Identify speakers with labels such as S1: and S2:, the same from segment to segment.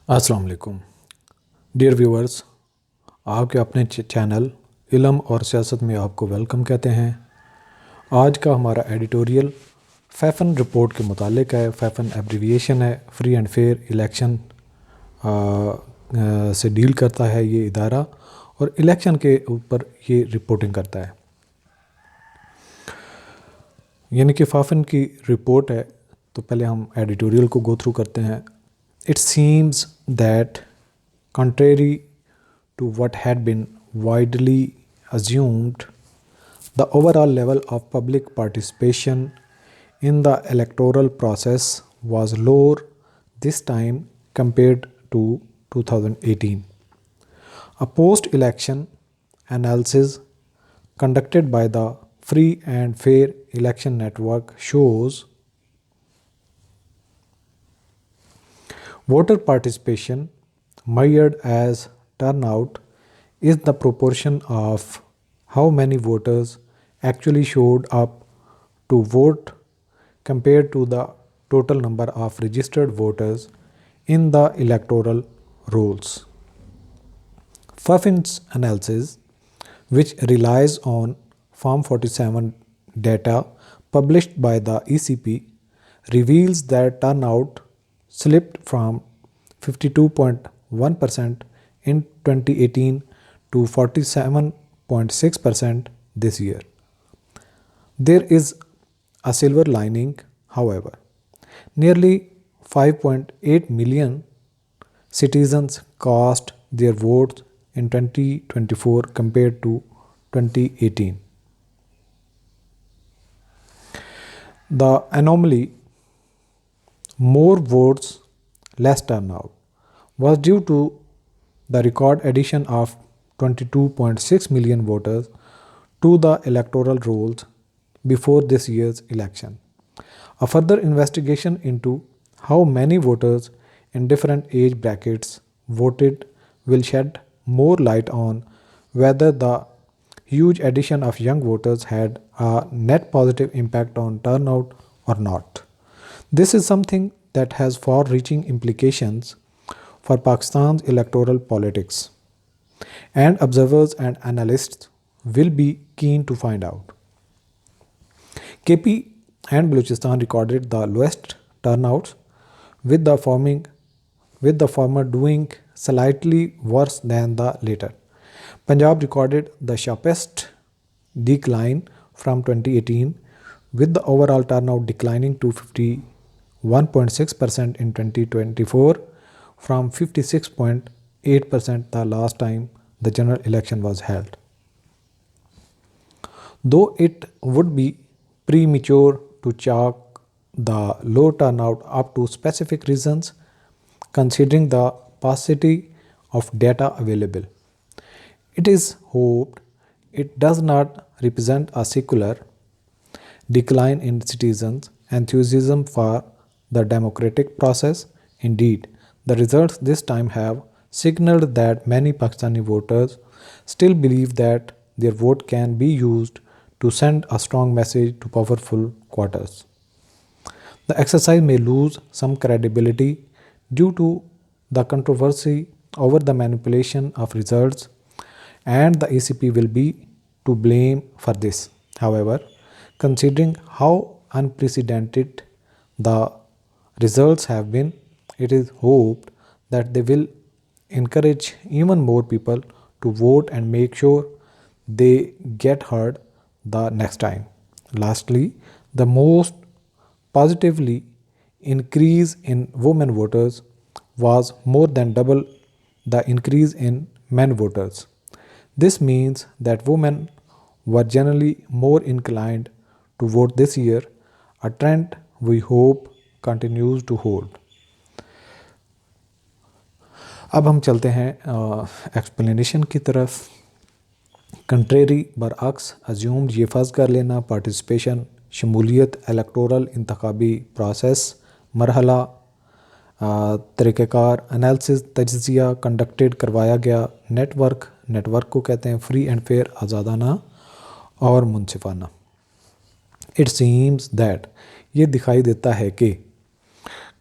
S1: अस्सलाम वालेकुम dear viewers, आपके अपने चैनल इल्म और सियासत में आपको वेलकम कहते हैं। आज का हमारा एडिटोरियल फैफन रिपोर्ट के मुतालिक है। फैफन एब्रीविएशन है, फ्री एंड फेयर इलेक्शन से डील करता है ये इदारा, और इलेक्शन के ऊपर ये रिपोर्टिंग करता है। यानी कि फैफन की रिपोर्ट है। तो पहले हम एडिटोरियल को गो थ्रू करते हैं। It seems that contrary to what had been widely assumed, the overall level of public participation in the electoral process was lower this time compared to 2018. A post election analysis conducted by the Free and Fair Election Network shows voter participation measured as turnout is the proportion of how many voters actually showed up to vote compared to the total number of registered voters in the electoral rolls. Fuffin's analysis, which relies on Form 47 data published by the ECP, reveals that turnout slipped from 52.1% in 2018 to 47.6% this year. There is a silver lining, however. Nearly 5.8 million citizens cast their votes in 2024 compared to 2018. The anomaly, more votes, less turnout, was due to the record addition of 22.6 million voters to the electoral rolls before this year's election. A further investigation into how many voters in different age brackets voted will shed more light on whether the huge addition of young voters had a net positive impact on turnout or not. This is something that has far reaching implications for Pakistan's electoral politics, and observers and analysts will be keen to find out. KP and Balochistan recorded the lowest turnouts, with the former doing slightly worse than the latter. Punjab recorded the sharpest decline from 2018, with the overall turnout declining to 51.6% in 2024 from 56.8% the last time the general election was held. Though it would be premature to chalk the low turnout up to specific reasons, considering the paucity of data available, it is hoped it does not represent a secular decline in citizens' enthusiasm for the democratic process. Indeed, the results this time have signaled that many Pakistani voters still believe that their vote can be used to send a strong message to powerful quarters. The exercise may lose some credibility due to the controversy over the manipulation of results, and the ECP will be to blame for this. However, considering how unprecedented the results have been, it is hoped that they will encourage even more people to vote and make sure they get heard the next time. Lastly, the most positively increase in women voters was more than double the increase in men voters. This means that women were generally more inclined to vote this year, a trend we hope continues to hold. अब हम चलते हैं explanation की तरफ। Contrary बरअक्स assumed, ये फ़र्ज़ कर लेना, पार्टिसिपेशन शमूलियत इलेक्टोरल इंतखाबी प्रोसेस मरहला तरीक़ेकार एनालिसिस तजिज़िया कंडक्टेड करवाया गया नेटवर्क को कहते हैं फ्री एंड फेयर आज़ादाना और मुनसिफाना। इट सीम्स दैट, ये दिखाई देता है कि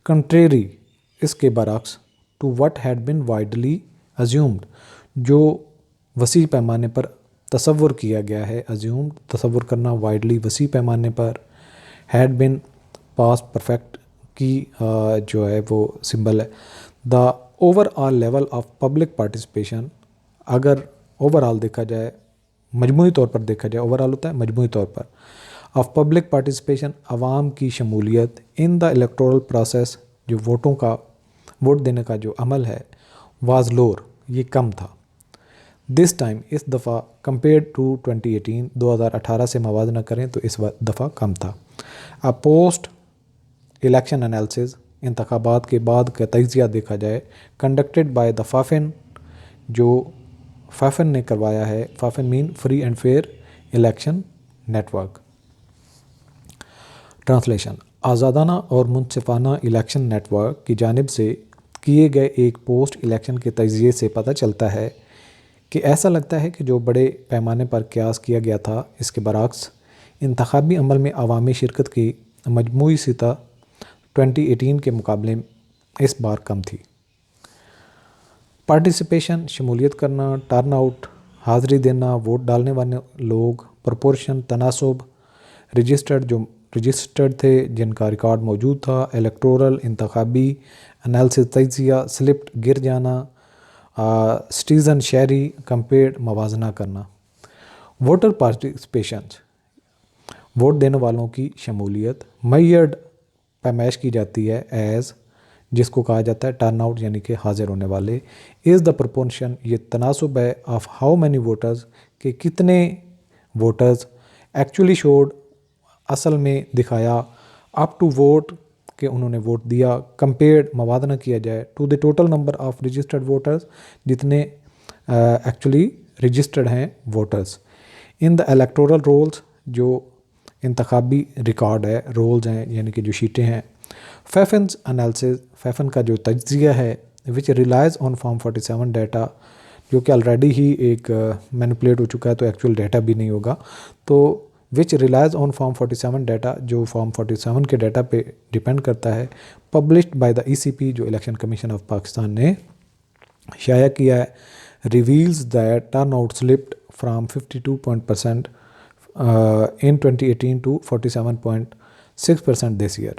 S1: कंट्रेरी, इसके बरअक्स, to what had been widely assumed, जो वसी पैमाने पर तसव्वुर किया गया है, अज्यूम्ड तसव्वुर करना, वाइडली वसी पैमाने पर, हैड बिन पास्ट परफेक्ट की जो है वो सिंबल है। The overall level of public participation, अगर ओवरऑल देखा जाए, मजमूई तौर पर देखा जाए, ओवरऑल होता है मजमूई तौर पर, ऑफ पब्लिक पार्टिसिपेशन आवाम की शमूलियत इन द इलेक्टोरल प्रोसेस, जो वोटों का वोट देने का जो अमल है, वाज लोअर, ये कम था। दिस टाइम, इस दफ़ा, कंपेयर टू 2018, 2018 से मवाजना करें तो इस दफ़ा कम था। अब पोस्ट इलेक्शन एनालिसिस, इंतखाबात के बाद का तजिया देखा जाए, कंडक्टेड बाय द फाफिन, जो फाफिन ने करवाया है, FAFEN mean free and fair election network. Translation, आज़ादाना और मुनसिफाना इलेक्शन नेटवर्क की जानिब से किए गए एक पोस्ट इलेक्शन के तजिए से पता चलता है कि ऐसा लगता है कि जो बड़े पैमाने पर क्यास किया गया था, इसके बरक्स इंतखाबी अमल में अवामी शिरकत की मजमूई सतह 2018 के मुकाबले इस बार कम थी। पार्टिसिपेशन, शमूलियत करना, टर्न आउट, हाज़िरी देना, वोट डालने वाले लोग, प्रोपोर्शन, तनासब, रजिस्टर्ड थे जिनका रिकॉर्ड मौजूद था, इलेक्टोरल, इंतखाबी, एनालिसिस, तजिया, स्लिप्ड, गिर जाना, सिटीज़न शहरी, कंपेयर्ड, मवाजना करना। वोटर पार्टिसिपेशन, वोट देने वालों की शमूलियत, मैयर्ड पैमाइश की जाती है एज़, जिसको कहा जाता है टर्न आउट, यानी कि हाजिर होने वाले, इज़ द प्रोपोर्शन, ये तनासब है, ऑफ हाउ मैनी वोटर्स, के कितने वोटर्स, एक्चुअली शोड, असल में दिखाया, अप टू वोट, के उन्होंने वोट दिया, कंपेयर्ड, मवादना किया जाए, to the total number of registered voters, जितने एक्चुअली रजिस्टर्ड हैं voters, in the electoral rolls, जो इंतखाबी रिकॉर्ड है, रोल्स हैं यानी कि जो शीटें हैं, फैफन्स एनालिसिस, फैफन का जो तजिया है, विच रिलाइज ऑन फॉर्म 47 डाटा, जो कि ऑलरेडी ही एक मैनिपुलेट हो चुका है तो एक्चुअल डाटा भी नहीं होगा, तो which relies on form 47 data, जो फॉर्म 47 के डाटा पे डिपेंड करता है, पब्लिश्ड बाय द ECP, जो इलेक्शन कमीशन ऑफ पाकिस्तान ने शाया किया है, reveals that turnout slipped from 52% in 2018 to 47.6% this year.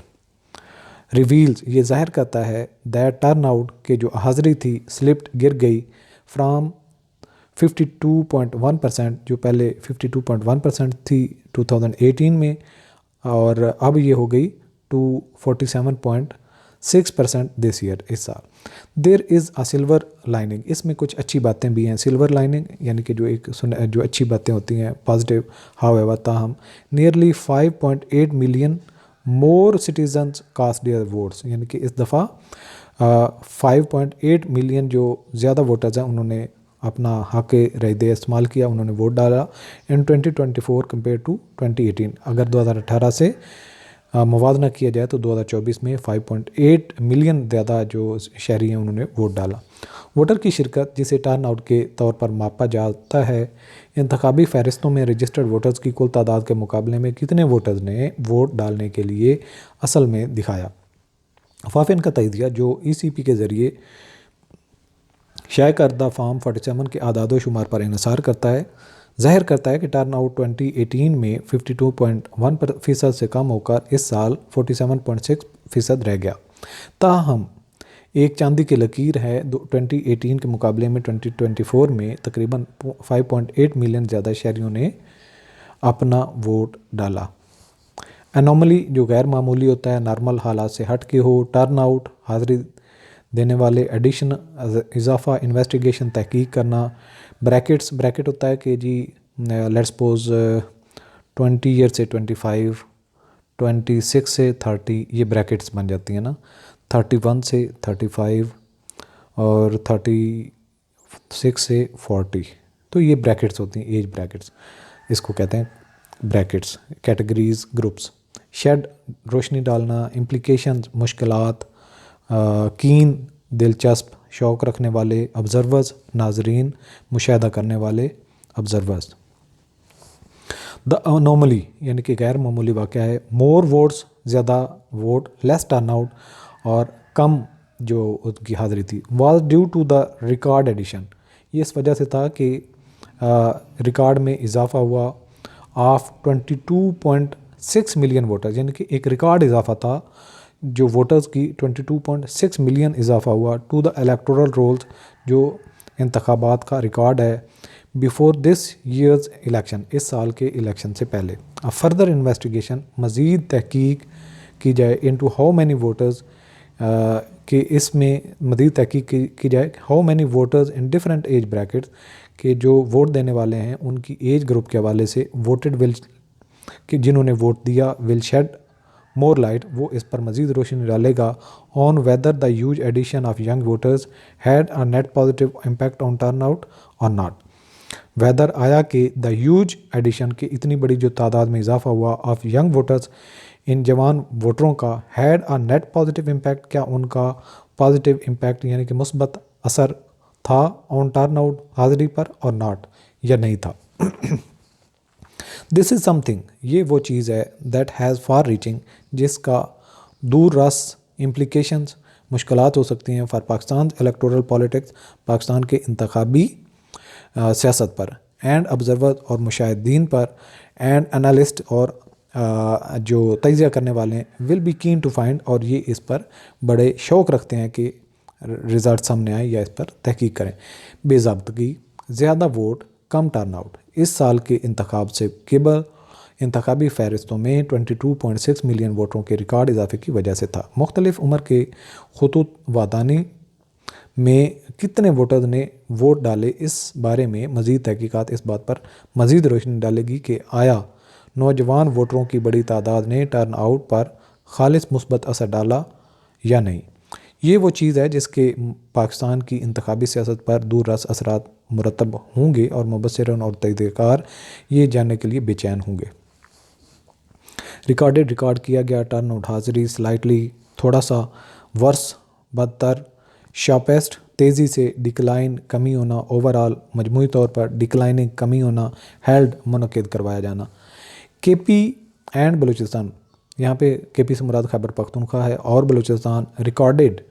S1: Reveals, ये जाहिर करता है, दैट टर्न आउट, के जो हाज़िरी थी, स्लिप्ड, गिर गई, फ्राम 52.1%, जो पहले 52.1% थी 2018 में, और अब ये हो गई टू 47.6% दिस ईयर, इस साल। There is a silver lining, इसमें कुछ अच्छी बातें भी हैं। सिल्वर लाइनिंग यानी कि जो अच्छी बातें होती हैं, पॉजिटिव, हाउएवर, ताहम, nearly 5.8 million more citizens cast their votes, यानी कि इस दफ़ा 5.8 मिलियन जो ज़्यादा वोटर्स हैं उन्होंने अपना हक़ रद्द इस्तेमाल किया, उन्होंने वोट डाला इन 2024 कंपेयर टू 2018। अगर 2018 से मवाजना किया जाए तो 2024 में 5.8 मिलियन ज़्यादा जो शहरी हैं उन्होंने वोट डाला। वोटर की शिरकत, जिसे टर्न आउट के तौर पर मापा जाता है, इंतखाबी फ़हरिस्तों में रजिस्टर्ड वोटर्स की कुल तादाद के मुकाबले में कितने वोटर्स ने वोट डालने के लिए असल में दिखाया। फाफिन का तजिया, जो ECP के ज़रिए शाया करदा फॉर्म 47 के आदाद व शुमार पर इन्हिसार करता है, ज़ाहिर करता है कि टर्न आउट 2018 में 52.1% से कम होकर इस साल 47.6% रह गया। ताहम एक चांदी की लकीर है, 2018 के मुकाबले में 2024 में तकरीबन 5.8 मिलियन ज़्यादा शहरियों ने अपना वोट डाला। एनॉमली, जो गैर मामूली होता है, नॉर्मल हालात से हट के हो, टर्न आउट, हाज़िरी देने वाले, एडिशन, इजाफा, इन्वेस्टिगेशन, तहकीक करना, ब्रैकेट होता है कि जी लेट्स सपोज 20 ईयर से 25, 26 से 30, ये ब्रैकेट्स बन जाती हैं ना, 31 से 35 और 36 से 40, तो ये ब्रैकेट्स होती हैं, एज ब्रैकेट्स, इसको कहते हैं ब्रैकेट्स, कैटेगरीज, ग्रुप्स। शेड, रोशनी डालना, इम्प्लिकेशंस, मुश्किलात, कीन, दिलचस्प, शौक़ रखने वाले, ऑब्ज़र्वर्स, नाजरीन, मुशाहदा करने वाले, ऑब्ज़र्वर्स। द अनोमली, यानी कि गैर मामूली वाक़या है, मोर वोट्स, ज़्यादा वोट, लेस टर्न आउट, और कम जो उसकी हाज़िरी थी was due to the record addition, ये इस वजह से था कि रिकॉर्ड में इजाफा हुआ ऑफ 22.6 मिलियन वोटर्स, यानी कि एक रिकॉर्ड इजाफा था जो वोटर्स की 22.6 मिलियन इजाफा हुआ टू द इलेक्टोरल रोल्स, जो इंतखाबात का रिकॉर्ड है बिफोर दिस ईयर्स इलेक्शन, इस साल के इलेक्शन से पहले। फर्दर इन्वेस्टिगेशन, मज़ीद तहकीक की जाए इनटू हाउ मैनी वोटर्स, कि इसमें मज़ीद तहकीक की जाए how many voters in different age brackets, कि जो वोट देने वाले हैं उनकी एज ग्रुप के हवाले से वोटेड विल, कि जिन्होंने वोट दिया विल शेड मोर लाइट, वो इस पर मज़ीद रोशनी डालेगा on whether the huge addition of young voters had a net positive impact on turnout और नॉट, वेदर आया कि द ह्यूज एडिशन की इतनी बड़ी जो तादाद में इजाफा हुआ ऑफ यंग वोटर्स, इन जवान वोटरों का had a net positive impact, क्या उनका पॉजिटिव इम्पैक्ट यानी कि मुस्बत असर था ऑन टर्न आउट हाज़िरी पर और नॉट, या नहीं था। दिस इज़ समथिंग, ये वो चीज़ है दैट हैज़ फार रीचिंग, जिसका दूर रस इम्प्लिकेशंस मुश्किलात हो सकती हैं for Pakistan electoral politics, Pakistan के इंतखाबी सियासत पर, एंड ऑब्जर्वर और मुशाहिदीन पर, एंड एनालिस्ट और जो तजिया करने वाले हैं will be keen to find, और ये इस पर बड़े शौक़ रखते हैं कि रिज़ल्ट सामने आए या इस पर तहकीक करें। बेज़ाब्तगी, ज़्यादा वोट, कम टर्न आउट, इस साल के इंतखाब से केवल इंतखाबी फ़हरिस्तों में 22.6 मिलियन वोटरों के रिकॉर्ड इजाफे की वजह से था। मुख्तलिफ उम्र के खतूत वादानी में कितने वोटर्स ने वोट डाले, इस बारे में मज़ीद तहकीकात इस बात पर मज़ीद रोशनी डालेगी कि आया नौजवान वोटरों की बड़ी तादाद ने टर्न आउट पर खालिस मुस्बत असर डाला या नहीं। ये वो चीज़ है जिसके पाकिस्तान की इंतखाबी सियासत पर दूर रस असरात मुरतब होंगे और मुबस्सिरीन और तहक़ीक़ात ये जानने के लिए बेचैन होंगे। रिकॉर्ड किया गया टर्न आउट हाज़िरी स्लाइटली थोड़ा सा वर्स, बदतर, शार्पेस्ट, तेज़ी से डिक्लाइन, कमी होना, ओवरऑल मजमूई तौर पर डिक्लाइनिंग, कमी होना, हेल्ड, मुनक़िद करवाया जाना। केपी एंड बलूचिस्तान, यहाँ पे केपी से मुराद खैबर पख्तूनख्वा है, और बलूचिस्तान रिकॉर्डेड,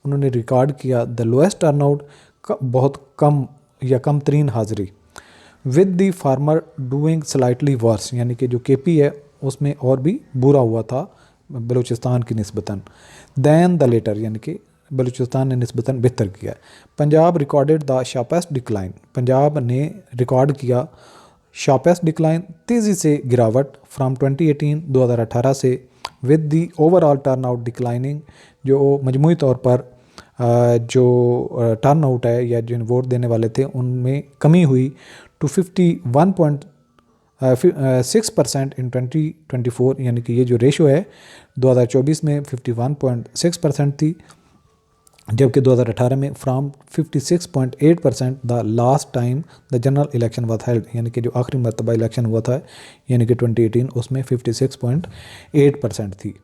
S1: उन्होंने रिकॉर्ड किया द लोएस्ट टर्नआउट, बहुत कम या कम तरीन हाज़िरी, with the former doing slightly worse, यानी कि जो केपी है उसमें और भी बुरा हुआ था बलूचिस्तान की निस्बतन, दैन द लेटर, यानी कि बलूचिस्तान ने निस्बतन बेहतर किया। Punjab recorded the sharpest decline, Punjab ने रिकॉर्ड किया शार्पेस्ट डिक्लाइन, तेज़ी से गिरावट फ्राम 2018 से, with the overall turn out declining, जो मजमूई तौर पर जो टर्न आउट है या जिन वोट देने वाले थे उनमें कमी हुई टू 51.6% इन 2024, यानी कि ये जो रेशो है 2024 में 51.6% थी, जबकि 2018 में from 56.8% the last time the general election was held, यानी कि जो आखिरी मरतबा इलेक्शन हुआ था यानी कि 2018 उसमें 56.8% थी।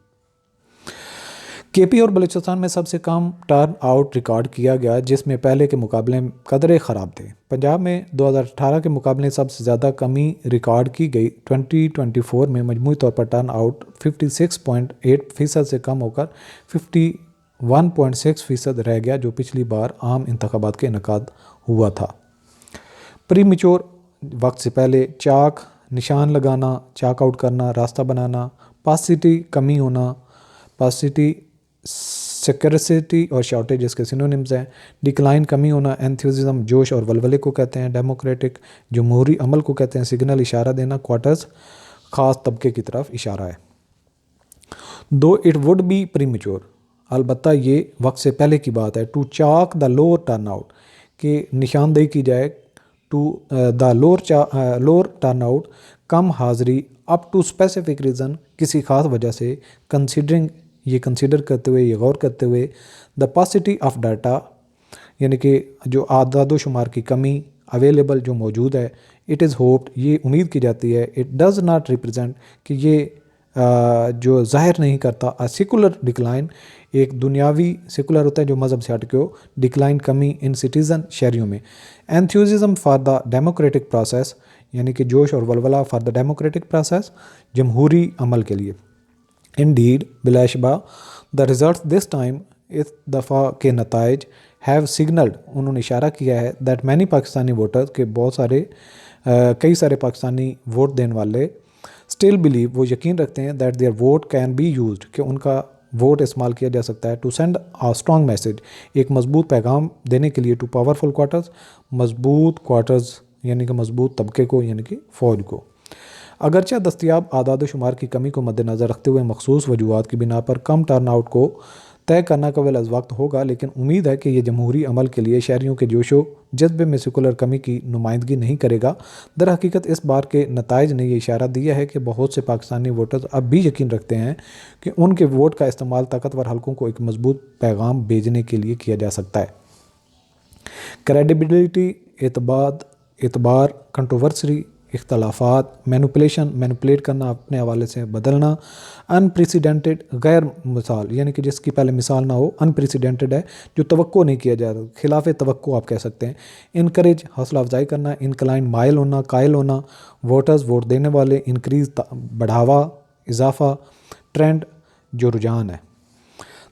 S1: केपी और बलूचिस्तान में सबसे कम टर्न आउट रिकॉर्ड किया गया, जिसमें पहले के मुकाबले कदरे ख़राब थे। पंजाब में 2018 के मुकाबले सबसे ज़्यादा कमी रिकॉर्ड की गई। 2024 में मजमूई तौर पर टर्न आउट 56.8% से कम होकर 51.6% रह गया, जो पिछली बार आम इंतखाबात के इनकाद हुआ था। प्री मेच्योर, वक्त से पहले, चाक निशान लगाना, चाक आउट करना, रास्ता बनाना, पासिटी कमी होना, पासिटी सिक्योरिटी और शॉर्टेज इसके सिनोनिम्स हैं। डिक्लाइन कमी होना, एंथुसिज्म जोश और वलवले को कहते हैं। डेमोक्रेटिक जमहूरी अमल को कहते हैं। सिग्नल इशारा देना, क्वार्टर्स ख़ास तबके की तरफ इशारा है। दो इट वुड बी प्रीमेच्योर, अलबत्ता ये वक्त से पहले की बात है। To chalk the lower turnout, कि निशानदेही की जाए to the lower turnout, कम हाज़िरी, अप टू स्पेसिफिक रीज़न, किसी ख़ास वजह से, कंसिडरिंग, ये कंसिडर करते हुए, ये गौर करते हुए, द पॉसिटी ऑफ डाटा, यानी कि जो आदाद शुमार की कमी, अवेलेबल जो मौजूद है, इट इज़ होप्ड, ये उम्मीद की जाती है, इट डज़ नॉट रिप्रेजेंट, कि ये जो ज़ाहिर नहीं करता अ सेकुलर डिक्लाइन, एक दुनियावी सेकुलर होता है जो मज़हब से हट के हो, डिक्लाइन कमी इन सिटीज़न शहरियों में। Enthusiasm for the democratic process, यानी कि जोश और वलवला फॉर द डेमोक्रेटिक प्रोसेस, जमहूरी अमल के लिए। इंडीड, बिलाशबा, द रिजल्ट दिस टाइम, इस दफ़ा के नताइज हैव सिग्नल्ड, उन्होंने इशारा किया है दैट मैनी पाकिस्तानी वोटर्स के बहुत सारे कई सारे पाकिस्तानी वोट देने वाले स्टिल बिलीव, वो यकीन रखते हैं that their vote can be used, कि उनका वोट इस्तेमाल किया जा सकता है to send a strong message, एक मजबूत पैगाम देने के लिए, टू पावरफुल क्वार्टर्स, मजबूत क्वार्टर्स यानी कि मजबूत तबके को यानी कि फ़ौज को। अगरचे दस्तियाब आदाद शुमार की कमी को मद्देनज़र रखते हुए मखसूस वजूहात की बिना पर कम टर्न आउट को तय करना कबिल अज़ वक्त होगा, लेकिन उम्मीद है कि यह जमहूरी अमल के लिए शहरियों के जोशो जज्बे में सेकुलर कमी की नुमाइंदगी नहीं करेगा। दर हकीकत इस बार के नताइज ने यह इशारा दिया है कि बहुत से पाकिस्तानी वोटर्स अब भी यकीन रखते हैं कि उनके वोट का इस्तेमाल ताकतवर हलकों को एक मजबूत पैगाम भेजने के लिए किया जा सकता है। क्रेडिबिलिटी, एतबार, कंट्रोवर्सी, इख्तलाफात, मैनिपुलेट करना, अपने हवाले से बदलना, अनप्रेसिडेंटेड, गैर मिसाल यानी कि जिसकी पहले मिसाल ना हो, अनप्रेसिडेंटेड है जो तवक्को नहीं किया जा रहा, खिलाफ तवक्को आप कह सकते हैं। इनकरेज, हौसला अफजाई करना, इनक्लाइन, माइल होना, कायल होना, वोटर्स, वोट देने वाले, इंक्रीज, बढ़ावा, इजाफा, ट्रेंड, जो रुझान है।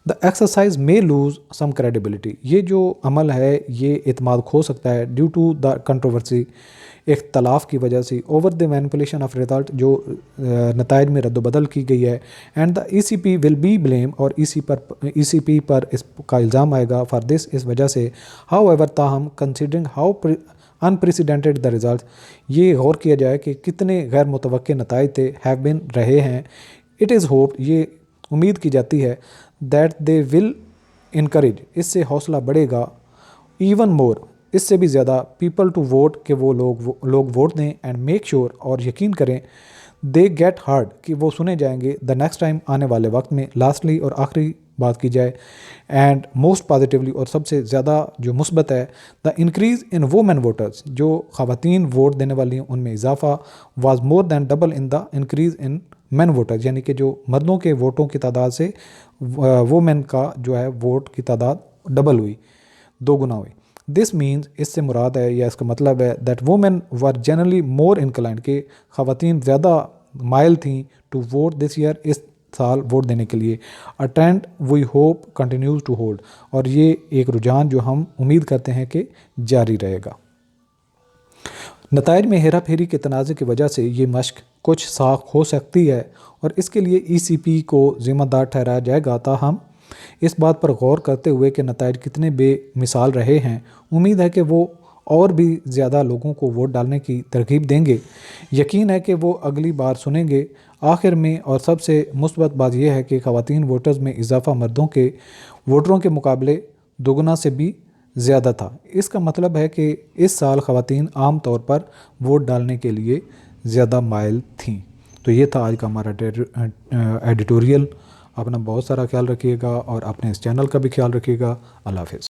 S1: The exercise may lose some credibility, ये जो अमल है ये एतमाद खो सकता है ड्यू टू द कंट्रोवर्सी, इख्तलाफ की वजह से, over the manipulation of result, जो नताइज में रद्दबदल की गई है, and the ECP will be blame, और ECP पर इसका इल्ज़ाम आएगा फॉर दिस, इस वजह से। हाउ एवर, ताहम, considering how unprecedented the result, ये गौर किया जाए कि कितने गैर मुतवक्के नताइज थे, हैव बिन, रहे हैं। इट इज़ होप, ये उम्मीद की जाती है दैट दे विल इनकरेज, इससे हौसला बढ़ेगा, इवन मोर, इससे भी ज़्यादा, पीपल टू वोट, कि वो लोग वोट दें, एंड मेक श्योर, और यकीन करें, दे गेट हर्ड, कि वो सुने जाएंगे, द नेक्स्ट टाइम, आने वाले वक्त में। लास्टली, और आखिरी बात की जाए, एंड मोस्ट पॉजिटिवली, और सबसे ज़्यादा जो मुस्बत है, the increase in women voters, जो ख़वातीन वोट देने वाली हैं उनमें इजाफा, was more than double in the increase in man voters, यानी कि जो मर्दों के वोटों की तादाद से वोमेन का जो है वोट की तादाद डबल हुई, 2 गुना हुई। दिस मीन्स, इससे मुराद है या इसका मतलब है that women were generally more inclined, के ख़वातीन ज़्यादा माइल थी टू वोट दिस ईयर, इस साल वोट देने के लिए। A trend we hope continues to hold, और ये एक रुझान जो हम उम्मीद करते हैं कि जारी रहेगा। नताइज में हेरा फेरी के तनाज़े की वजह से ये मश्क कुछ साख हो सकती है, और इसके लिए ECP को ज़िम्मेदार ठहराया जाएगा। ताहम इस बात पर गौर करते हुए कि नताइज कितने बेमिसाल रहे हैं, उम्मीद है कि वो और भी ज़्यादा लोगों को वोट डालने की तरगीब देंगे। यकीन है कि वो अगली बार सुनेंगे। आखिर में, और सबसे मुस्बत बात यह है कि ख़वातीन वोटर्स में इजाफा मर्दों के वोटरों के मुकाबले दोगुना से भी ज़्यादा था। इसका मतलब है कि इस साल ख़वातीन आम तौर पर वोट डालने के लिए ज़्यादा माइल थीं। तो ये था आज का हमारा एडिटोरियल। अपना बहुत सारा ख्याल रखिएगा और अपने इस चैनल का भी ख्याल रखिएगा। अल्लाह हाफ़िज़।